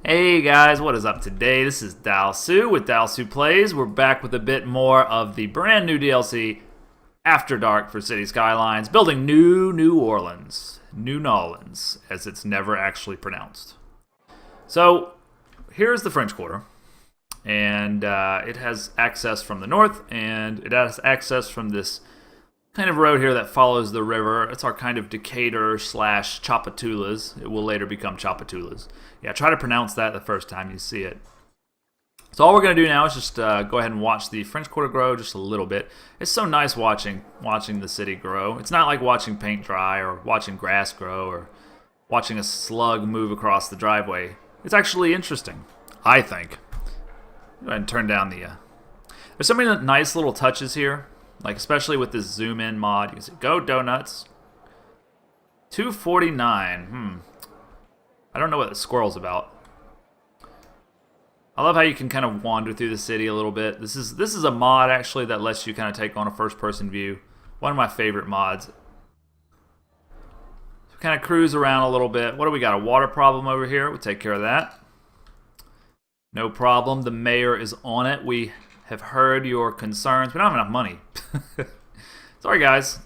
Hey guys, what is up today? This is Dalsu with Dalsu Plays. We're back with a bit more of the brand new DLC After Dark for City Skylines, building New Orleans. New Nolans, as it's never actually pronounced. So, here's the French Quarter, and it has access from the north, and it has access from this kind of road here that follows the river. It's our kind of Decatur / Chapatulas. It will later become Chapatulas. Yeah, try to pronounce that the first time you see it. So all we're going to do now is just go ahead and watch the French Quarter grow just a little bit. It's so nice watching the city grow. It's not like watching paint dry or watching grass grow or watching a slug move across the driveway. It's actually interesting, I think. Go ahead and turn down the... There's so many nice little touches here. Like, especially with this zoom in mod. You can see, go donuts. 249. I don't know what the squirrel's about. I love how you can kind of wander through the city a little bit. This is a mod, actually, that lets you kind of take on a first-person view. One of my favorite mods. So kind of cruise around a little bit. What do we got? A water problem over here. We'll take care of that. No problem. The mayor is on it. We have heard your concerns. We don't have enough money. Sorry, guys.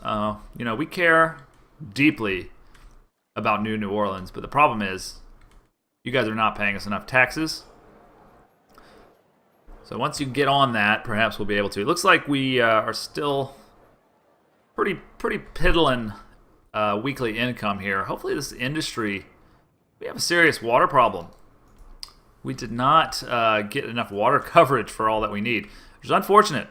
We care deeply about New Orleans, but the problem is you guys are not paying us enough taxes. So once you get on that, perhaps we'll be able to. It looks like we are still pretty piddling weekly income here. Hopefully this industry, we have a serious water problem. We did not get enough water coverage for all that we need, which is unfortunate,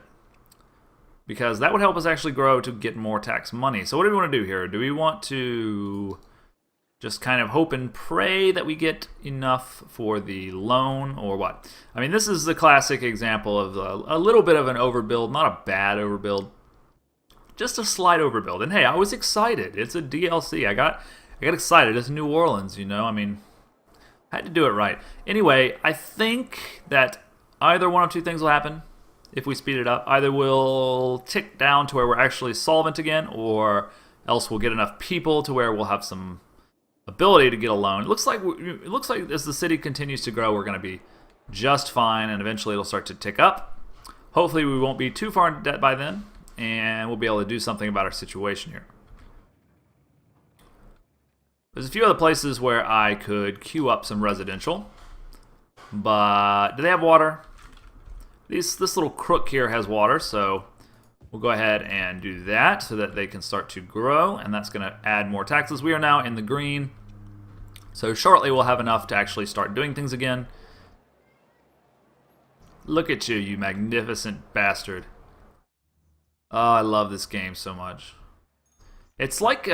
because that would help us actually grow to get more tax money. So what do we want to do here? Do we want to just kind of hope and pray that we get enough for the loan, or what? I mean, this is the classic example of a little bit of an overbuild, not a bad overbuild, just a slight overbuild. And hey, I was excited. It's a DLC. I got excited. It's New Orleans, I mean, I had to do it right. Anyway, I think that either one of two things will happen if we speed it up. Either we'll tick down to where we're actually solvent again, or else we'll get enough people to where we'll have some ability to get a loan. It looks like as the city continues to grow, we're going to be just fine, and eventually it'll start to tick up. Hopefully we won't be too far in debt by then, and we'll be able to do something about our situation here. There's a few other places where I could queue up some residential, but do they have water? This little crook here has water, so we'll go ahead and do that so that they can start to grow, and that's going to add more taxes. We are now in the green, so shortly we'll have enough to actually start doing things again. Look at you, you magnificent bastard. Oh, I love this game so much. It's like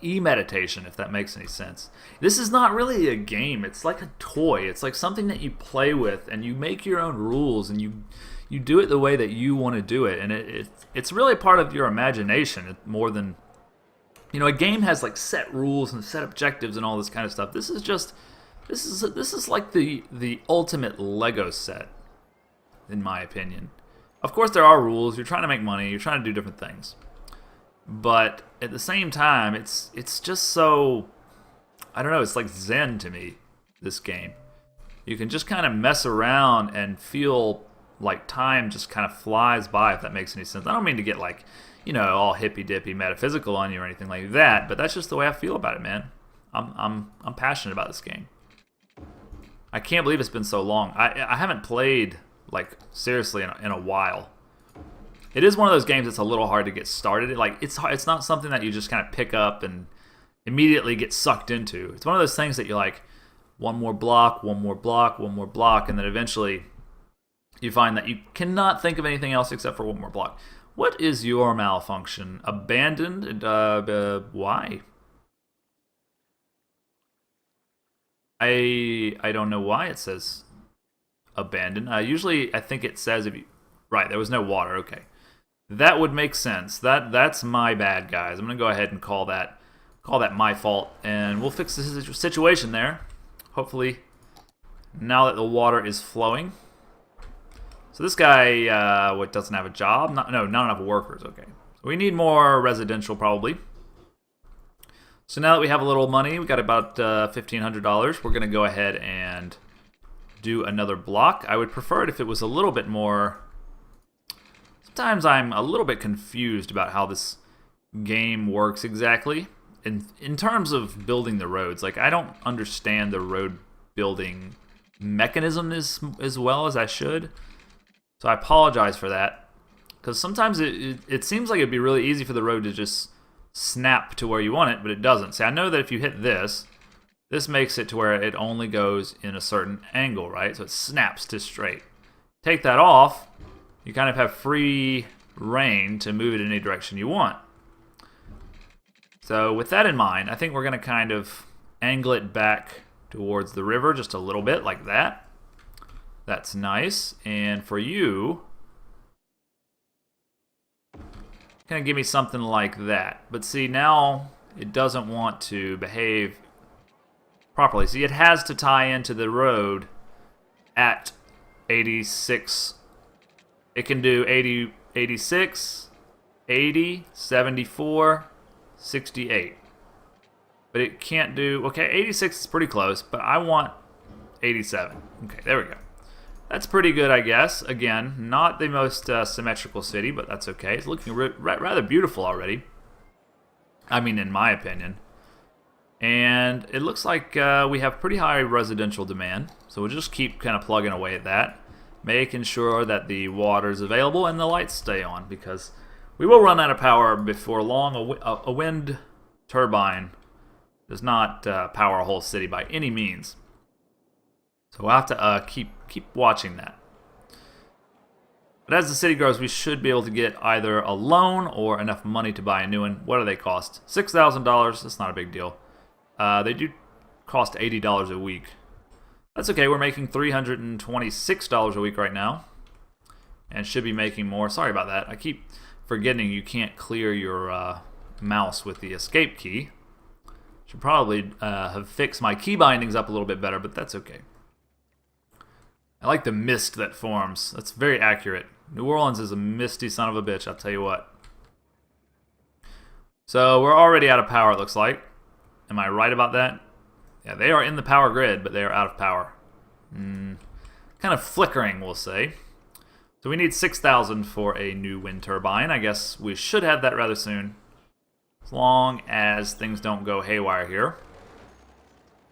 e-meditation, if that makes any sense. This is not really a game. It's like a toy. It's like something that you play with, and you make your own rules, and you do it the way that you want to do it. And it's really part of your imagination more than... a game has like set rules and set objectives and all this kind of stuff. This is like the ultimate Lego set, in my opinion. Of course, there are rules. You're trying to make money. You're trying to do different things. But at the same time, it's just so, I don't know, it's like Zen to me, this game. You can just kind of mess around and feel like time just kind of flies by, if that makes any sense. I don't mean to get like, all hippy-dippy metaphysical on you or anything like that, but that's just the way I feel about it, man. I'm passionate about this game. I can't believe it's been so long. I haven't played, like, seriously in a while. It is one of those games that's a little hard to get started. It's not something that you just kind of pick up and immediately get sucked into. It's one of those things that you're like, one more block, one more block, one more block, and then eventually you find that you cannot think of anything else except for one more block. What is your malfunction? Abandoned? Why? I don't know why it says abandoned. Usually I think it says if you... Right, there was no water, okay. That would make sense. That's my bad, guys. I'm going to go ahead and call that my fault, and we'll fix the situation there. Hopefully, now that the water is flowing. So this guy, doesn't have a job? Not enough workers, okay. So we need more residential, probably. So now that we have a little money, we got about $1,500, we're going to go ahead and and do another block. I would prefer it if it was a little bit more... Sometimes I'm a little bit confused about how this game works exactly. In terms of building the roads, like I don't understand the road building mechanism as well as I should. So I apologize for that. Because sometimes it seems like it'd be really easy for the road to just snap to where you want it, but it doesn't. See, I know that if you hit this makes it to where it only goes in a certain angle, right? So it snaps to straight. Take that off, you kind of have free reign to move it in any direction you want. So with that in mind, I think we're going to kind of angle it back towards the river just a little bit, like that. That's nice. And for you, kind of give me something like that. But see, now it doesn't want to behave properly. See, it has to tie into the road at 86. It can do 80, 86, 80, 74, 68. But it can't do... Okay, 86 is pretty close, but I want 87. Okay, there we go. That's pretty good, I guess. Again, not the most symmetrical city, but that's okay. It's looking rather beautiful already. I mean, in my opinion. And it looks like we have pretty high residential demand. So we'll just keep kind of plugging away at that. Making sure that the water's available and the lights stay on. Because we will run out of power before long. A wind turbine does not power a whole city by any means. So we'll have to keep watching that. But as the city grows, we should be able to get either a loan or enough money to buy a new one. What do they cost? $6,000. That's not a big deal. They do cost $80 a week. That's okay. We're making $326 a week right now. And should be making more. Sorry about that. I keep forgetting you can't clear your mouse with the escape key. Should probably have fixed my key bindings up a little bit better, but that's okay. I like the mist that forms. That's very accurate. New Orleans is a misty son of a bitch, I'll tell you what. So we're already out of power, it looks like. Am I right about that? Yeah, they are in the power grid, but they are out of power. Kind of flickering, we'll say. So we need 6,000 for a new wind turbine. I guess we should have that rather soon. As long as things don't go haywire here.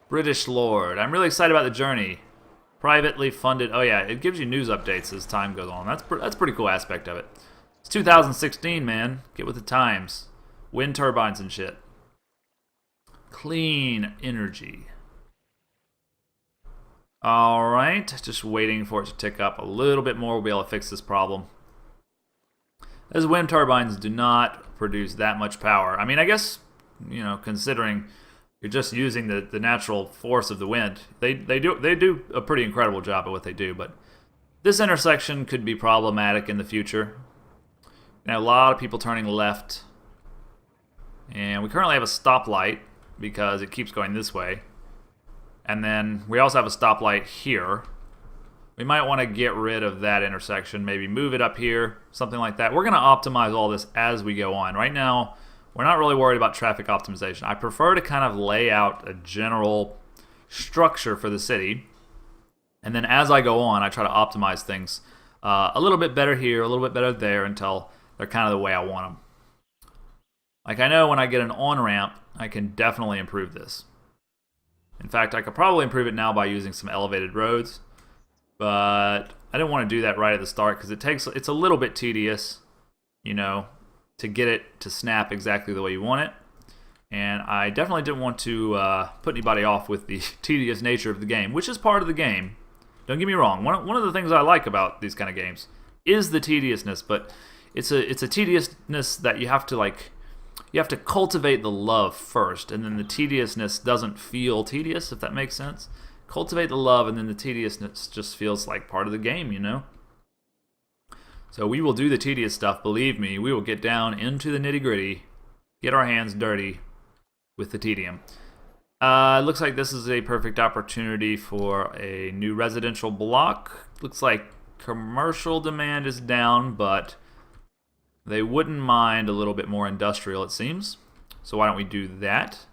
British Lord. I'm really excited about the journey. Privately funded. Oh yeah, it gives you news updates as time goes on. That's a pretty cool aspect of it. It's 2016, man. Get with the times. Wind turbines and shit. Clean energy. Alright, just waiting for it to tick up a little bit more. We'll be able to fix this problem. As wind turbines do not produce that much power. I mean, I guess, you know, considering you're just using the natural force of the wind, they do a pretty incredible job at what they do. But this intersection could be problematic in the future. You know, a lot of people turning left. And we currently have a stoplight because it keeps going this way. And then we also have a stoplight here. We might want to get rid of that intersection, maybe move it up here, something like that. We're going to optimize all this as we go on. Right now, we're not really worried about traffic optimization. I prefer to kind of lay out a general structure for the city. And then as I go on, I try to optimize things a little bit better here, a little bit better there until they're kind of the way I want them. Like I know when I get an on-ramp, I can definitely improve this. In fact, I could probably improve it now by using some elevated roads. But I didn't want to do that right at the start because it's a little bit tedious, you know, to get it to snap exactly the way you want it. And I definitely didn't want to put anybody off with the tedious nature of the game, which is part of the game. Don't get me wrong. One of the things I like about these kind of games is the tediousness, but it's a tediousness that you have to cultivate the love first, and then the tediousness doesn't feel tedious, if that makes sense. Cultivate the love, and then the tediousness just feels like part of the game, you know? So we will do the tedious stuff, believe me. We will get down into the nitty-gritty, get our hands dirty with the tedium. It looks like this is a perfect opportunity for a new residential block. Looks like commercial demand is down, but they wouldn't mind a little bit more industrial, it seems. So why don't we do that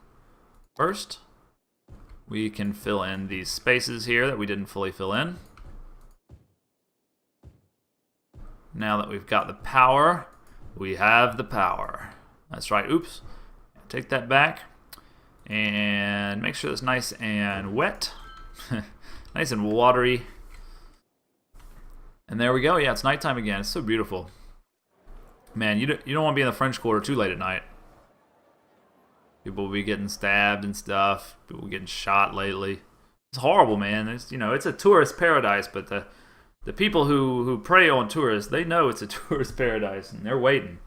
first? we can fill in these spaces here that we didn't fully fill in. Now that we've got the power, we have the power. That's right. Oops. Take that back. And make sure it's nice and wet. Nice and watery. And there we go. Yeah, it's nighttime again. It's so beautiful. Man, you don't want to be in the French Quarter too late at night. People will be getting stabbed and stuff. People will be getting shot lately. It's horrible, man. It's, you know, it's a tourist paradise, but the people who prey on tourists, they know it's a tourist paradise, and they're waiting.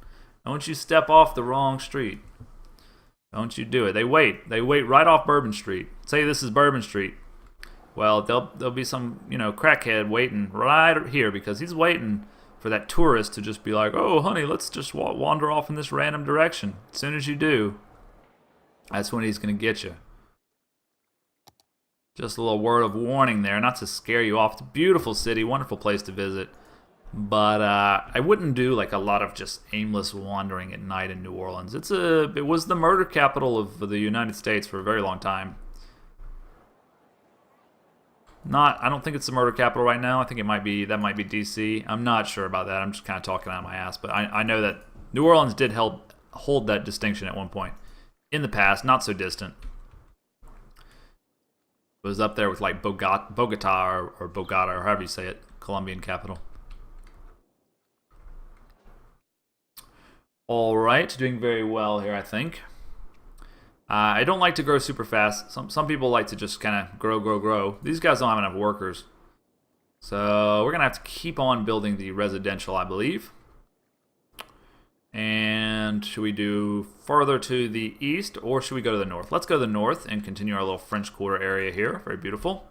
Don't you step off the wrong street. Don't you do it. They wait. They wait right off Bourbon Street. Say this is Bourbon Street. Well, there'll be some, you know, crackhead waiting right here because he's waiting for that tourist to just be like, oh, honey, let's just wander off in this random direction. As soon as you do, that's when he's going to get you. Just a little word of warning there, not to scare you off. It's a beautiful city, wonderful place to visit. But I wouldn't do like a lot of just aimless wandering at night in New Orleans. It was the murder capital of the United States for a very long time. I don't think it's the murder capital right now. I think that might be DC. I'm not sure about that. I'm just kind of talking out of my ass. But I know that New Orleans did hold that distinction at one point in the past, not so distant. It was up there with like Bogota or Bogota or however you say it, Colombian capital. All right, doing very well here, I think. I don't like to grow super fast. Some people like to just kind of grow. These guys don't have enough workers. So we're going to have to keep on building the residential, I believe. And should we do further to the east or should we go to the north? Let's go to the north and continue our little French Quarter area here. Very beautiful.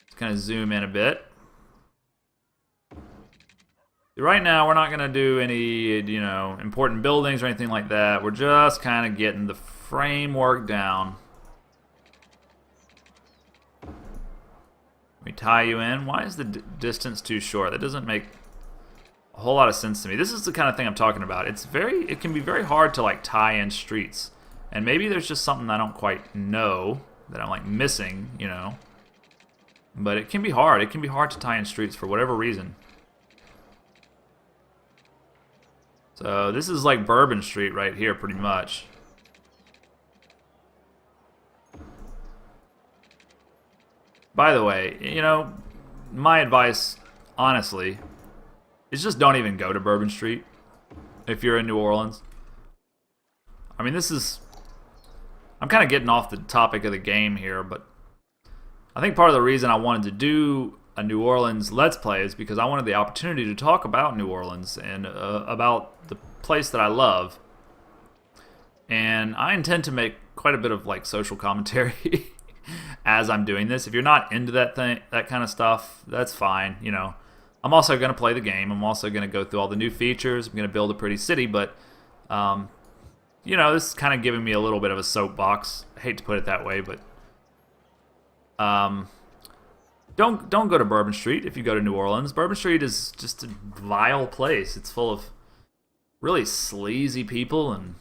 Let's kind of zoom in a bit. Right now, we're not going to do any, you know, important buildings or anything like that. We're just kind of getting the framework down. We tie you in. Why is the distance too short? That doesn't make a whole lot of sense to me. This is the kind of thing I'm talking about. It can be very hard to like tie in streets. And maybe there's just something I don't quite know that I'm like missing, you know. But it can be hard. It can be hard to tie in streets for whatever reason. So this is like Bourbon Street right here, pretty much. By the way, you know, my advice, honestly, is just don't even go to Bourbon Street if you're in New Orleans. I mean, I'm kind of getting off the topic of the game here, but I think part of the reason I wanted to do a New Orleans Let's Play is because I wanted the opportunity to talk about New Orleans and about the place that I love. And I intend to make quite a bit of like social commentary as I'm doing this. If you're not into that kind of stuff, that's fine. You know, I'm also going to play the game. I'm also going to go through all the new features. I'm going to build a pretty city, but you know, this is kind of giving me a little bit of a soapbox. I hate to put it that way, but Don't go to Bourbon Street if you go to New Orleans. Bourbon Street is just a vile place. It's full of really sleazy people, and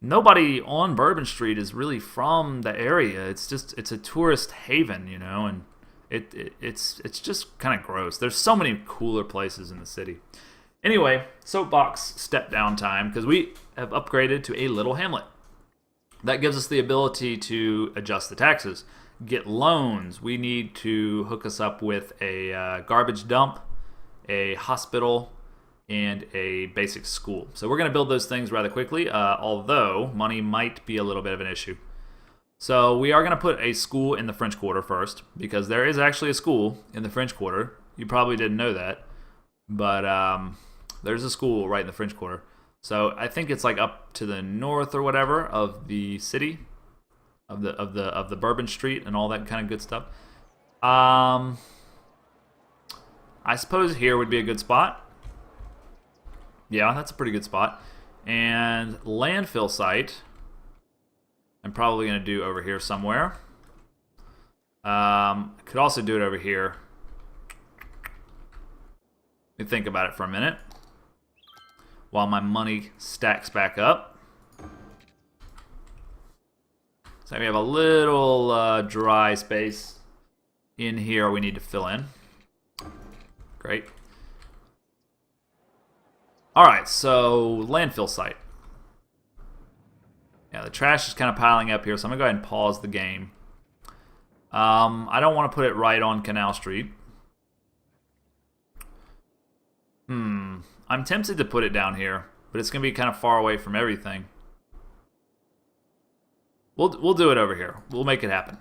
nobody on Bourbon Street is really from the area. It's a tourist haven, you know, and it's just kind of gross. There's so many cooler places in the city. Anyway, soapbox step down time because we have upgraded to a little hamlet. That gives us the ability to adjust the taxes. Get loans. We need to hook us up with a garbage dump, a hospital, and a basic school. So we're going to build those things rather quickly, although money might be a little bit of an issue. So we are going to put a school in the French Quarter first, because there is actually a school in the French Quarter. You probably didn't know that, but there's a school right in the French Quarter. So I think it's like up to the north or whatever of the city. Of the Bourbon Street and all that kind of good stuff. I suppose here would be a good spot. Yeah, that's a pretty good spot. And landfill site, I'm probably going to do over here somewhere. Could also do it over here. Let me think about it for a minute while my money stacks back up. So we have a little dry space in here we need to fill in. Great. Alright, so landfill site. Yeah, the trash is kind of piling up here, so I'm going to go ahead and pause the game. I don't want to put it right on Canal Street. I'm tempted to put it down here, but it's going to be kind of far away from everything. We'll do it over here. We'll make it happen.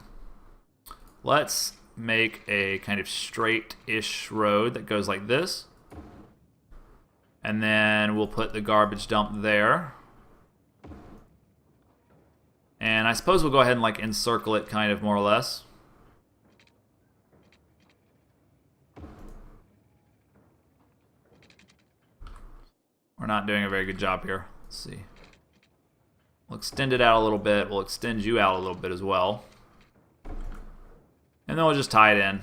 Let's make a kind of straight-ish road that goes like this. And then we'll put the garbage dump there. And I suppose we'll go ahead and like encircle it kind of more or less. We're not doing a very good job here. Let's see. We'll extend it out a little bit. We'll extend you out a little bit as well. And then we'll just tie it in.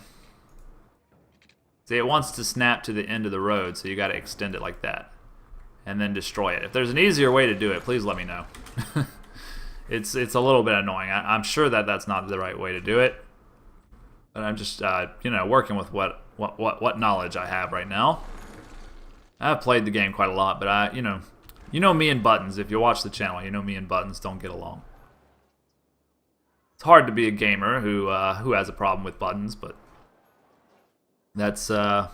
See, it wants to snap to the end of the road, so you got to extend it like that. And then destroy it. If there's an easier way to do it, please let me know. It's a little bit annoying. I'm sure that that's not the right way to do it. But I'm just, you know, working with what knowledge I have right now. I've played the game quite a lot, but you know me and buttons. If you watch the channel, you know me and buttons don't get along. It's hard to be a gamer who has a problem with buttons, but that's the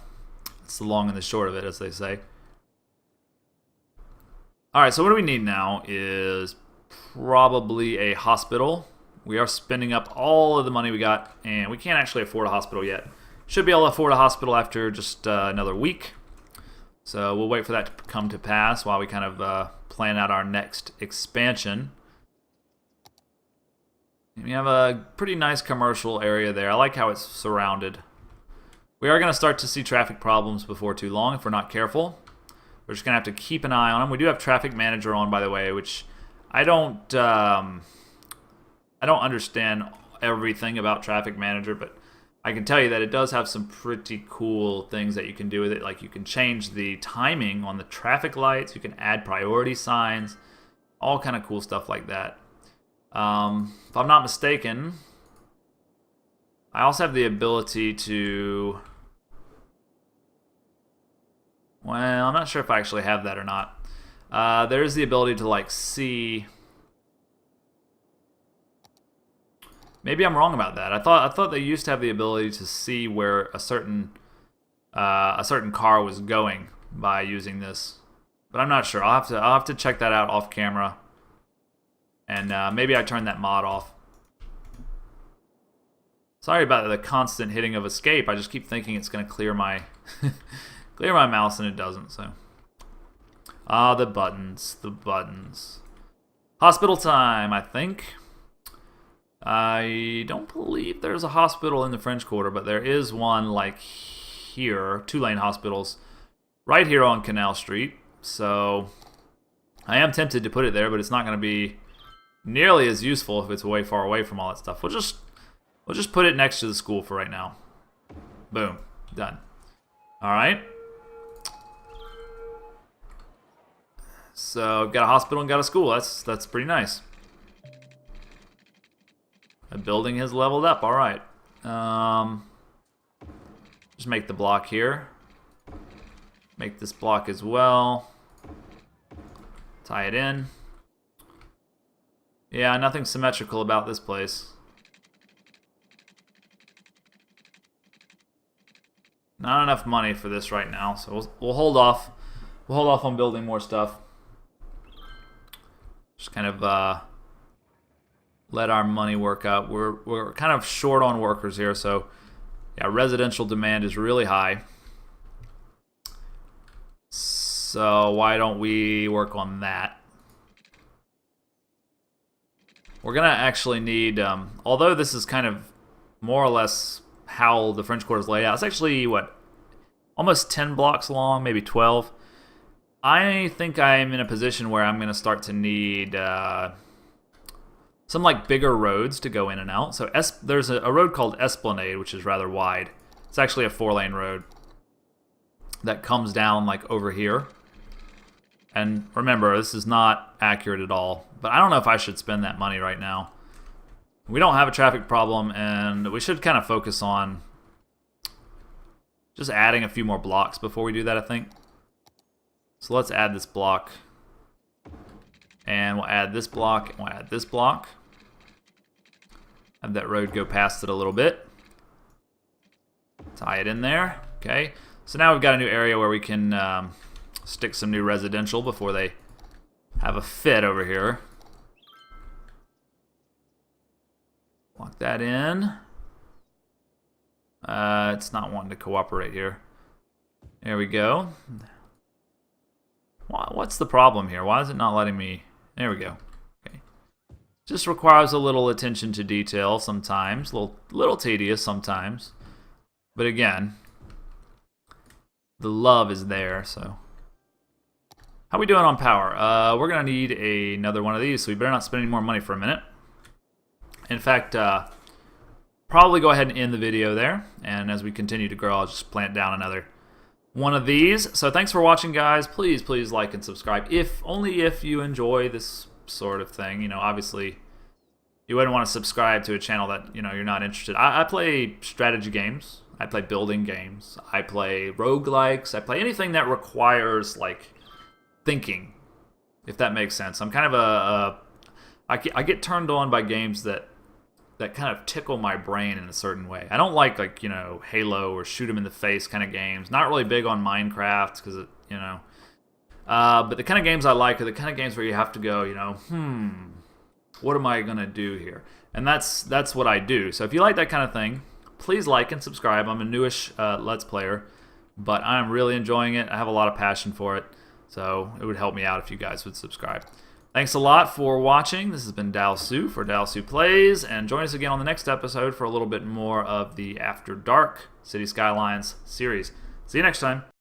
long and the short of it, as they say. All right, so what do we need now is probably a hospital. We are spending up all of the money we got, and we can't actually afford a hospital yet. Should be able to afford a hospital after just another week. So we'll wait for that to come to pass while we kind of plan out our next expansion. We have a pretty nice commercial area there. I like how it's surrounded. We are going to start to see traffic problems before too long if we're not careful. We're just going to have to keep an eye on them. We do have Traffic Manager on, by the way, which I don't understand everything about Traffic Manager, but I can tell you that it does have some pretty cool things that you can do with it. Like you can change the timing on the traffic lights, you can add priority signs, all kind of cool stuff like that. If I'm not mistaken, I also have the ability to... Well, I'm not sure if I actually have that or not. There's the ability to like see... Maybe I'm wrong about that. I thought they used to have the ability to see where a certain car was going by using this, but I'm not sure. I'll have to check that out off camera, and maybe I turned that mod off. Sorry about the constant hitting of escape. I just keep thinking it's going to clear my clear my mouse, and it doesn't. So, the buttons. Hospital time, I think. I don't believe there's a hospital in the French Quarter, but there is one like here, 2-lane hospitals, right here on Canal Street. So I am tempted to put it there, but it's not going to be nearly as useful if it's way far away from all that stuff. We'll just put it next to the school for right now. Boom, done. All right. So got a hospital and got a school. That's pretty nice. The building has leveled up. All right. Just make the block here. Make this block as well. Tie it in. Yeah, nothing symmetrical about this place. Not enough money for this right now, so we'll hold off. We'll hold off on building more stuff. Just kind of let our money work out. We're kind of short on workers here, so yeah, residential demand is really high. So why don't we work on that? We're gonna actually need, although this is kind of more or less how the French Quarter is laid out. It's actually, what, almost 10 blocks long, maybe 12. I think I'm in a position where I'm gonna start to need some like bigger roads to go in and out. So there's a road called Esplanade, which is rather wide. It's actually a 4-lane road that comes down like over here. And remember, this is not accurate at all. But I don't know if I should spend that money right now. We don't have a traffic problem, and we should kind of focus on just adding a few more blocks before we do that, I think. So let's add this block. And we'll add this block, and we'll add this block. Have that road go past it a little bit. Tie it in there. Okay. So now we've got a new area where we can stick some new residential before they have a fit over here. Lock that in. It's not wanting to cooperate here. There we go. What's the problem here? Why is it not letting me... There we go. Okay. Just requires a little attention to detail sometimes. A little tedious sometimes. But again, the love is there, so... How we doing on power? We're going to need another one of these, so we better not spend any more money for a minute. In fact, probably go ahead and end the video there. And as we continue to grow, I'll just plant down another one of these. So thanks for watching, guys. Please like and subscribe. Only if you enjoy this sort of thing. You know, obviously, you wouldn't want to subscribe to a channel that, you know, you're not interested. I play strategy games. I play building games. I play roguelikes. I play anything that requires, like, thinking, if that makes sense. I'm kind of I get turned on by games that kind of tickle my brain in a certain way. I don't like, you know, Halo or shoot 'em in the face kind of games. Not really big on Minecraft because, you know. But the kind of games I like are the kind of games where you have to go, you know, what am I going to do here? And that's what I do. So if you like that kind of thing, please like and subscribe. I'm a newish Let's Player, but I'm really enjoying it. I have a lot of passion for it. So it would help me out if you guys would subscribe. Thanks a lot for watching. This has been Dalsu for Dalsu Plays, and join us again on the next episode for a little bit more of the After Dark City Skylines series. See you next time.